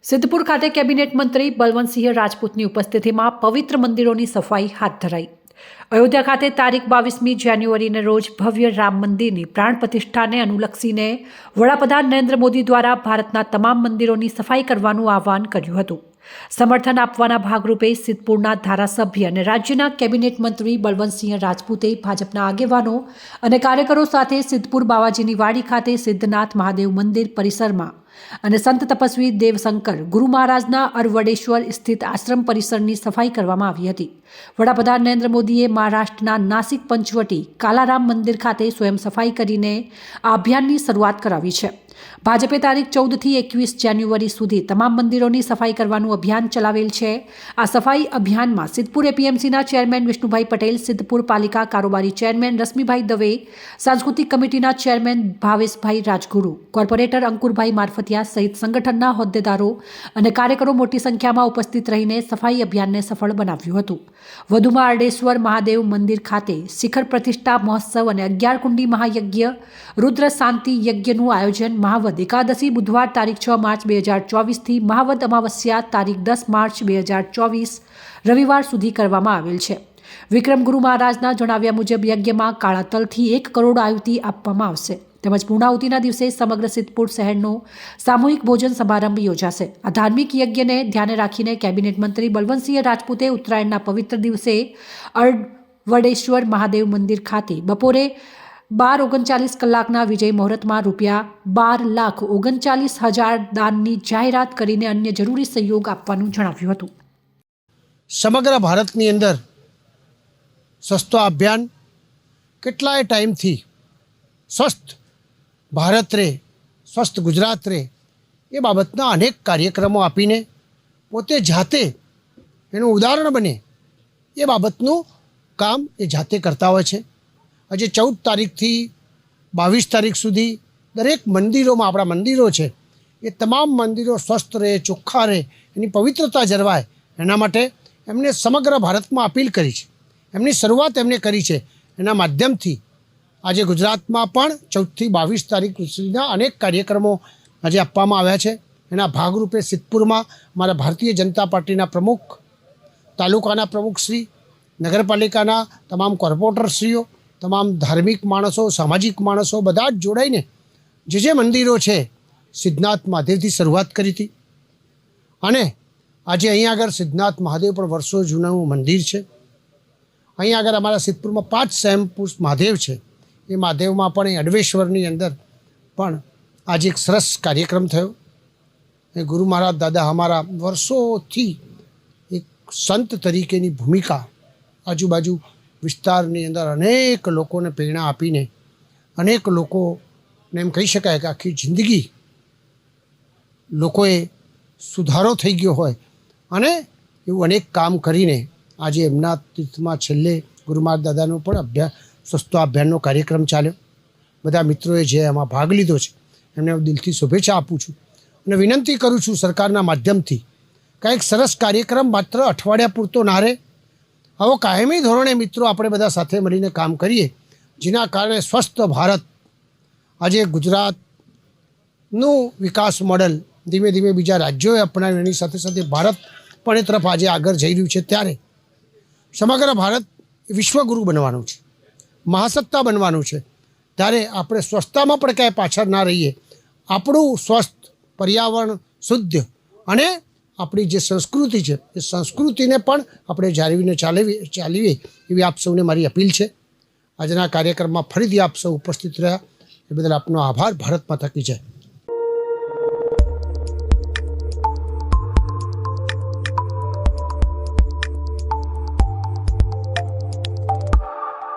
સિદ્ધપુર ખાતે કેબિનેટ મંત્રી બલવંતસિંહ રાજપૂતની ઉપસ્થિતિમાં પવિત્ર મંદિરોની સફાઈ હાથ ધરાઈ। અયોધ્યા ખાતે તારીખ 22મી જાન્યુઆરીના રોજ ભવ્ય રામ મંદિરની પ્રાણ પ્રતિષ્ઠાને અનુલક્ષીને વડાપ્રધાન નરેન્દ્ર મોદી દ્વારા ભારતના તમામ મંદિરોની સફાઈ કરવાનું આહવાન કર્યું હતું। સમર્થન આપવાના ભાગરૂપે સિદ્ધપુરના ધારાસભ્ય અને રાજ્યના કેબિનેટ મંત્રી બલવંતસિંહ રાજપૂતે ભાજપના આગેવાનો અને કાર્યકરો સાથે સિદ્ધપુર બાવાજીની વાડી ખાતે સિદ્ધનાથ મહાદેવ મંદિર પરિસરમાં અને સંત તપસ્વી દેવશંકર ગુરુ મહારાજના અરવડેશ્વર સ્થિત આશ્રમ પરિસરની સફાઈ કરવામાં આવી હતી। વડાપ્રધાન નરેન્દ્ર મોદીએ મહારાષ્ટ્રના નાસિક પંચવટી કાલારામ મંદિર ખાતે સ્વયં સફાઈ કરીને આ અભિયાનની શરૂઆત કરાવી છે। ભાજપે તારીખ 14થી 21 જાન્યુઆરી સુધી તમામ મંદિરોની સફાઈ કરવાનું અભિયાન ચલાવેલ છે। આ સફાઈ અભિયાનમાં સિદ્ધપુર એપીએમસીના ચેરમેન વિષ્ણુભાઈ પટેલ, સિદ્ધપુર પાલિકા કારોબારી ચેરમેન રશ્મિભાઈ દવે, સાંસ્કૃતિક કમિટીના ચેરમેન ભાવેશભાઈ રાજગુરુ, કોર્પોરેટર અંકુરભાઈ મારફતિયા સહિત સંગઠનના હોદ્દેદારો અને કાર્યકરો મોટી સંખ્યામાં ઉપસ્થિત રહીને સફાઈ અભિયાનને સફળ બનાવ્યું હતું। વધુમાં અરડેશ્વર મહાદેવ મંદિર ખાતે શિખર પ્રતિષ્ઠા મહોત્સવ અને 11 કુંડી મહાયજ્ઞ રુદ્ર શાંતિ યજ્ઞનું આયોજન મહાવદ એકાદશી બુધવાર તારીખ 6 માર્ચ 2024થી મહાવદ અમાવસ્યા તારીખ 10 માર્ચ 2024 રવિવાર સુધી કરવામાં આવેલ છે। વિક્રમ ગુરુ મહારાજના જણાવ્યા મુજબ યજ્ઞમાં કાળા તલથી 1 કરોડ આયુતિ આપવામાં આવશે તેમજ પૂર્ણાહુતિના દિવસે સમગ્ર સિદ્ધપુર શહેરનો સામૂહિક ભોજન સમારંભ યોજાશે। આ ધાર્મિક યજ્ઞને ધ્યાને રાખીને કેબિનેટ મંત્રી બલવંતસિંહ રાજપૂતે ઉત્તરાયણના પવિત્ર દિવસે અરવડેશ્વર મહાદેવ મંદિર ખાતે બપોરે 12:39 કલાકના વિજય મુહૂર્તમાં ₹12,39,000 દાનની જાહેરાત કરીને અન્ય જરૂરી સહયોગ આપવાનું જણાવ્યું હતું। સમગ્ર ભારતની અંદર સ્વચ્છતા અભિયાન કેટલાય ટાઈમથી સ્વસ્થ ભારત રે, સ્વસ્થ ગુજરાત રે એ બાબતના અનેક કાર્યક્રમો આપીને પોતે જાતે એનું ઉદાહરણ બને એ બાબતનું કામ એ જાતે કરતા હોય છે। આજે 14 તારીખથી 22 તારીખ સુધી દરેક મંદિરોમાં આપણા મંદિરો છે એ તમામ મંદિરો સ્વસ્થ રહે, ચોખ્ખા રહે, એની પવિત્રતા જળવાય એના માટે એમને સમગ્ર ભારતમાં અપીલ કરી છે। એમની શરૂઆત એમને કરી છે। એના માધ્યમથી આજે ગુજરાતમાં પણ 14થી 22 તારીખ સુધીના અનેક કાર્યક્રમો આજે આપવામાં આવ્યા છે। એના ભાગરૂપે સિદ્ધપુરમાં અમારા ભારતીય જનતા પાર્ટીના પ્રમુખ, તાલુકાના પ્રમુખશ્રી, નગરપાલિકાના તમામ કોર્પોરેટરશ્રીઓ, તમામ ધાર્મિક માણસો, સામાજિક માણસો બધા જ જોડાઈને જે મંદિરો છે સિદ્ધનાથ મહાદેવથી શરૂઆત કરી હતી અને આજે અહીંયા આગળ સિદ્ધનાથ મહાદેવ પણ વર્ષો જૂનું મંદિર છે। અહીંયા આગળ અમારા સિદ્ધપુરમાં 5 સ્વયંભૂ મહાદેવ છે। એ મહાદેવમાં પણ એ અડવેશ્વરની અંદર પણ આજે એક સરસ કાર્યક્રમ થયો। એ ગુરુ મહારાજ દાદા અમારા વર્ષોથી એક સંત તરીકેની ભૂમિકા આજુબાજુ વિસ્તારની અંદર અનેક લોકોને પ્રેરણા આપીને અનેક લોકોને એમ કહી શકાય કે આખી જિંદગી લોકોએ સુધારો થઈ ગયો હોય અને એવું અનેક કામ કરીને આજે એમના તીર્થમાં છેલ્લે ગુરુ મહારાજ દાદાનો પણ સ્વચ્છતા અભિયાનનો કાર્યક્રમ ચાલ્યો। બધા મિત્રોએ જે એમાં ભાગ લીધો છે એમને હું દિલથી શુભેચ્છા આપું છું અને વિનંતી કરું છું સરકારના માધ્યમથી કંઈક સરસ કાર્યક્રમ માત્ર અઠવાડિયા પૂરતો ના રહે, આવો કાયમી ધોરણે મિત્રો આપણે બધા સાથે મળીને કામ કરીએ જેના કારણે સ્વસ્થ ભારત આજે ગુજરાતનું વિકાસ મોડલ ધીમે ધીમે બીજા રાજ્યોએ અપનાવ્યું, એની સાથે સાથે ભારત પણ એ તરફ આજે આગળ જઈ રહ્યું છે। ત્યારે સમગ્ર ભારત વિશ્વગુરુ બનવાનું છે, મહાસત્તા બનવાનું છે। ત્યારે આપણે સ્વચ્છતામાં પણ ક્યાંય પાછળ ના રહીએ, આપણું સ્વસ્થ પર્યાવરણ શુદ્ધ અને આપણી જે સંસ્કૃતિ છે એ સંસ્કૃતિને પણ આપણે જાળવીને ચાલીએ એવી આપ સૌને મારી અપીલ છે। આજના કાર્યક્રમમાં ફરીથી આપ સૌ ઉપસ્થિત રહ્યા એ બદલ આપનો આભાર। ભારત માતા કી જય।